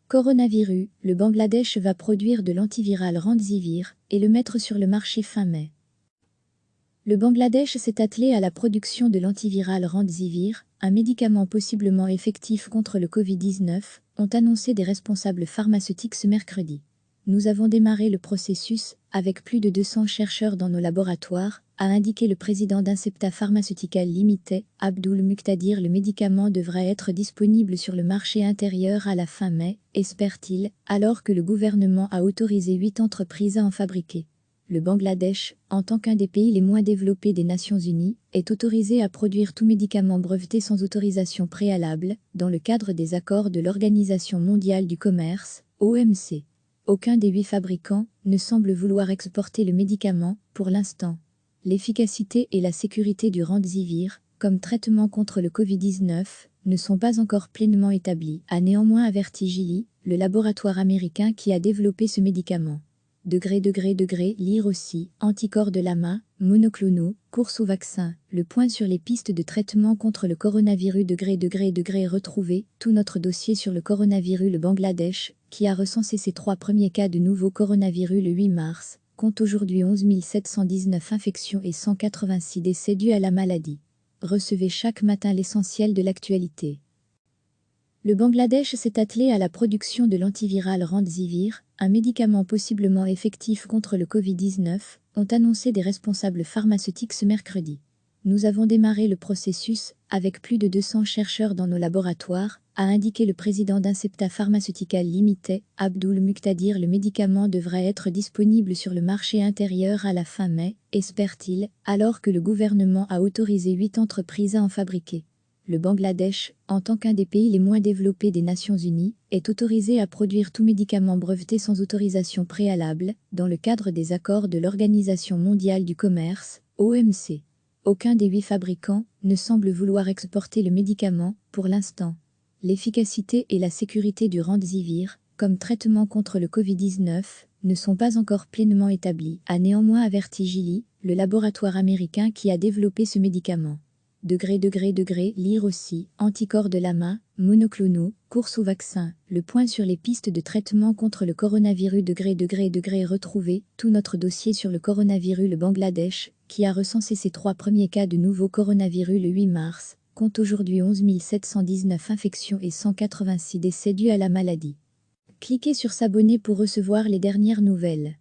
Coronavirus, le Bangladesh va produire de l'antiviral Remdesivir et le mettre sur le marché fin mai. Le Bangladesh s'est attelé à la production de l'antiviral Remdesivir, un médicament possiblement effectif contre le Covid-19, ont annoncé des responsables pharmaceutiques ce mercredi. Nous avons démarré le processus avec plus de 200 chercheurs dans nos laboratoires, a indiqué le président d'Incepta Pharmaceutical Limited, Abdul Muqtadir. Le médicament devrait être disponible sur le marché intérieur à la fin mai, espère-t-il, alors que le gouvernement a autorisé 8 entreprises à en fabriquer. Le Bangladesh, en tant qu'un des pays les moins développés des Nations Unies, est autorisé à produire tout médicament breveté sans autorisation préalable, dans le cadre des accords de l'Organisation mondiale du commerce, OMC. Aucun des 8 fabricants ne semble vouloir exporter le médicament, pour l'instant. L'efficacité et la sécurité du Remdesivir, comme traitement contre le Covid-19, ne sont pas encore pleinement établies, a néanmoins averti Gilead, le laboratoire américain qui a développé ce médicament. Lire aussi, anticorps de l'AMA, monoclonaux, course au vaccin, le point sur les pistes de traitement contre le coronavirus. Retrouver tout notre dossier sur le coronavirus. Le Bangladesh, qui a recensé ses 3 premiers cas de nouveau coronavirus le 8 mars, compte aujourd'hui 11 719 infections et 186 décès dus à la maladie. Recevez chaque matin l'essentiel de l'actualité. Le Bangladesh s'est attelé à la production de l'antiviral Remdesivir, un médicament possiblement effectif contre le Covid-19, ont annoncé des responsables pharmaceutiques ce mercredi. Nous avons démarré le processus avec plus de 200 chercheurs dans nos laboratoires, a indiqué le président d'Incepta Pharmaceutical Limited, Abdul Muqtadir. Le médicament devrait être disponible sur le marché intérieur à la fin mai, espère-t-il, alors que le gouvernement a autorisé 8 entreprises à en fabriquer. Le Bangladesh, en tant qu'un des pays les moins développés des Nations Unies, est autorisé à produire tout médicament breveté sans autorisation préalable, dans le cadre des accords de l'Organisation mondiale du commerce, OMC. Aucun des 8 fabricants ne semble vouloir exporter le médicament, pour l'instant. L'efficacité et la sécurité du Remdesivir, comme traitement contre le Covid-19, ne sont pas encore pleinement établies, a néanmoins averti Gilead, le laboratoire américain qui a développé ce médicament. Lire aussi, anticorps de l'AMA, monoclonaux, course au vaccin, le point sur les pistes de traitement contre le coronavirus. Retrouver tout notre dossier sur le coronavirus. Le Bangladesh, qui a recensé ses 3 premiers cas de nouveau coronavirus le 8 mars, compte aujourd'hui 11 719 infections et 186 décès dus à la maladie. Cliquez sur s'abonner pour recevoir les dernières nouvelles.